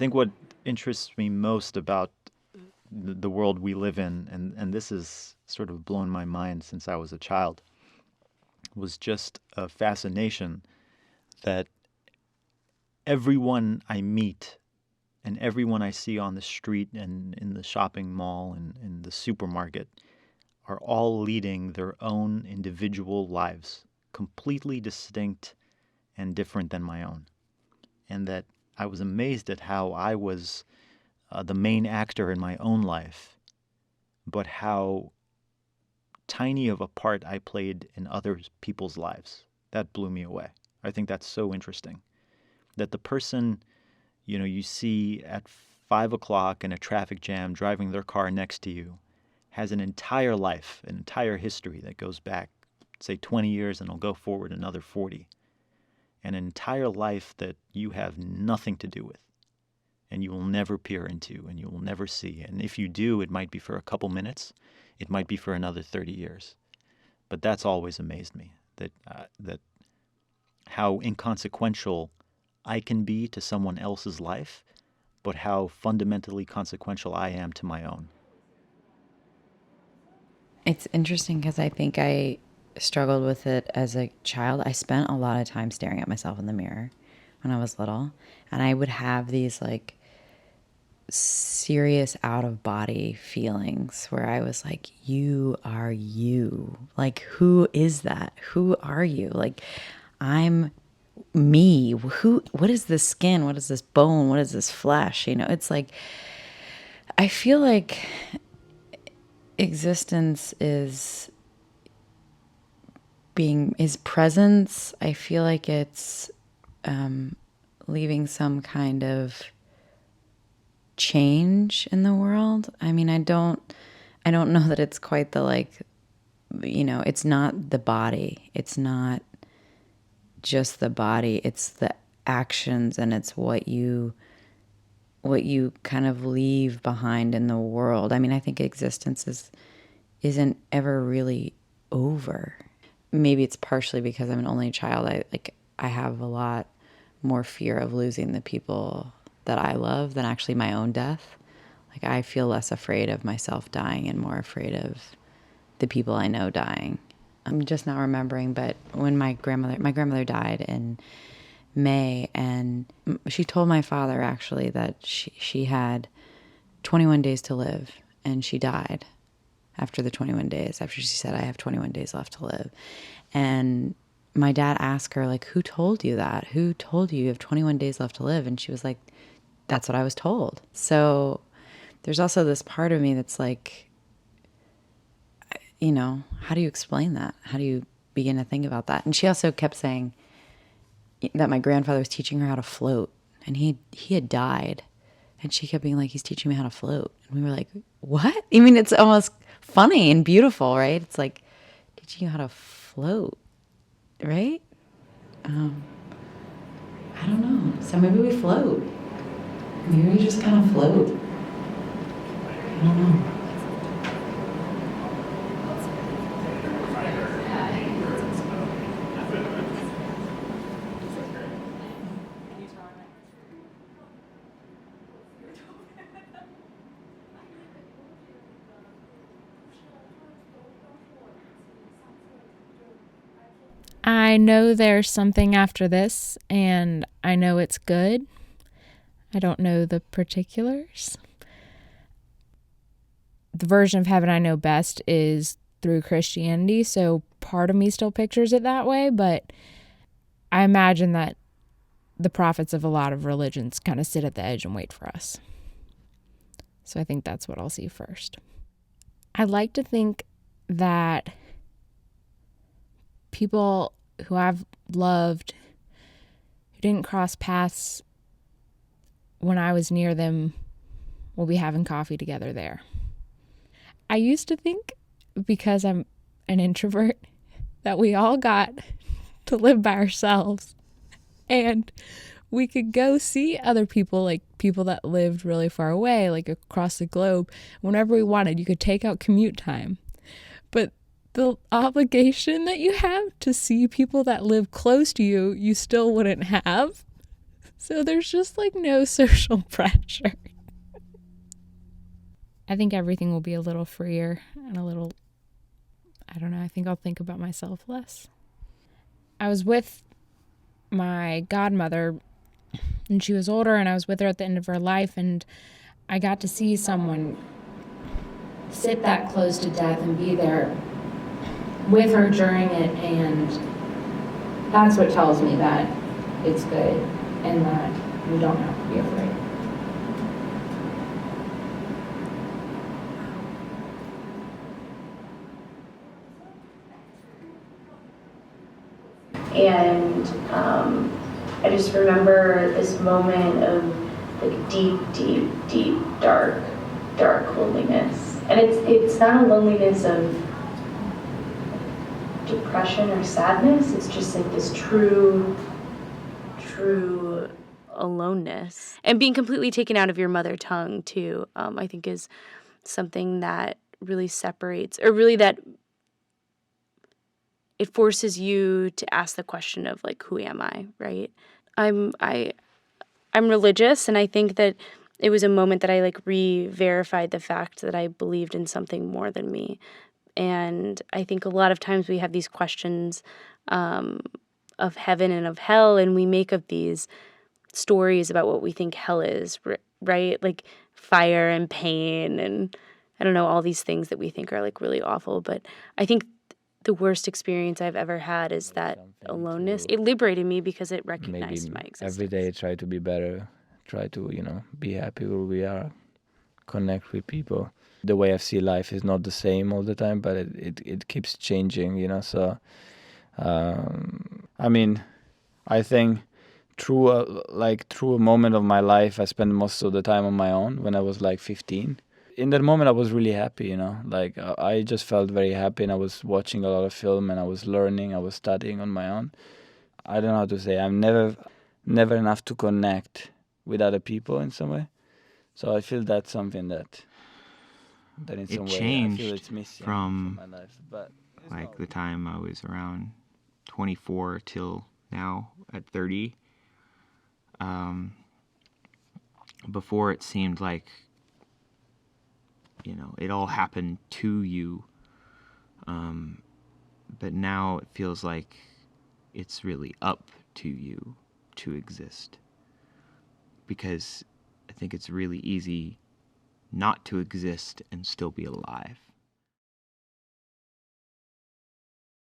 think what interests me most about the world we live in, and this has sort of blown my mind since I was a child, was just a fascination that everyone I meet and everyone I see on the street and in the shopping mall and in the supermarket are all leading their own individual lives, completely distinct and different than my own. And that I was amazed at how I was the main actor in my own life, but how tiny of a part I played in other people's lives. That blew me away. I think that's so interesting. That the person, you see at 5 o'clock in a traffic jam driving their car next to you has an entire life, an entire history that goes back, say, 20 years and will go forward another 40. An entire life that you have nothing to do with and you will never peer into and you will never see. And if you do, it might be for a couple minutes. It might be for another 30 years. But that's always amazed me, that how inconsequential I can be to someone else's life, but how fundamentally consequential I am to my own. It's interesting because I think I struggled with it as a child. I spent a lot of time staring at myself in the mirror when I was little, and I would have these like serious out of body feelings where I was like, you are you. Like, who is that? Who are you? Like, I'm me. What is this skin? What is this bone? What is this flesh? It's like, I feel like existence is presence. I feel like it's leaving some kind of change in the world. I mean, I don't know that it's quite the like, it's not the body. It's not just the body. It's the actions and it's what you kind of leave behind in the world. I mean, I think existence isn't ever really over. Maybe it's partially because I'm an only child. I have a lot more fear of losing the people that I love than actually my own death. Like, I feel less afraid of myself dying and more afraid of the people I know dying. I'm just not remembering, but when my grandmother died in May, and she told my father actually that she had 21 days to live, and she died after the 21 days, after she said, I have 21 days left to live. And my dad asked her, like, who told you that? Who told you you have 21 days left to live? And she was like, that's what I was told. So there's also this part of me that's like, how do you explain that? How do you begin to think about that? And she also kept saying that my grandfather was teaching her how to float, and he had died. And she kept being like, he's teaching me how to float. And we were like, what? I mean, it's almost funny and beautiful, right? It's like teaching you how to float, right? I don't know. So maybe we float. Maybe we just kind of float. I don't know. I know there's something after this, and I know it's good. I don't know the particulars. The version of heaven I know best is through Christianity, so part of me still pictures it that way, but I imagine that the prophets of a lot of religions kind of sit at the edge and wait for us. So I think that's what I'll see first. I like to think that people who I've loved, who didn't cross paths when I was near them, will be having coffee together there. I used to think, because I'm an introvert, that we all got to live by ourselves and we could go see other people, like people that lived really far away, like across the globe, whenever we wanted. You could take out commute time. But the obligation that you have to see people that live close to you, you still wouldn't have. So there's just like no social pressure. I think everything will be a little freer and a little, I don't know, I think I'll think about myself less. I was with my godmother and she was older and I was with her at the end of her life, and I got to see someone sit that close to death and be there with her during it, and that's what tells me that it's good and that we don't have to be afraid. And I just remember this moment of like deep, dark loneliness. And it's not a loneliness of depression or sadness. It's just like this true aloneness. And being completely taken out of your mother tongue too, I think is something that really separates, or really that it forces you to ask the question of like, who am I, right? I'm religious, and I think that it was a moment that I like re-verified the fact that I believed in something more than me. And I think a lot of times we have these questions of heaven and of hell, and we make up these stories about what we think hell is, right? Like fire and pain and I don't know, all these things that we think are like really awful. But I think the worst experience I've ever had is that aloneness. It liberated me because it recognized my existence. Every day try to be better, try to, be happy where we are, connect with people. The way I see life is not the same all the time, but it keeps changing, so I think through a moment of my life, I spent most of the time on my own when I was like 15. In that moment, I was really happy, like I just felt very happy, and I was watching a lot of film, and I was learning, I was studying on my own. I don't know how to say, I'm never enough to connect with other people in some way. So I feel that's something that in some way I feel it's missing from my life. But like the time I was around 24 till now at 30. Before it seemed like, it all happened to you. But now it feels like it's really up to you to exist. Because I think it's really easy not to exist and still be alive.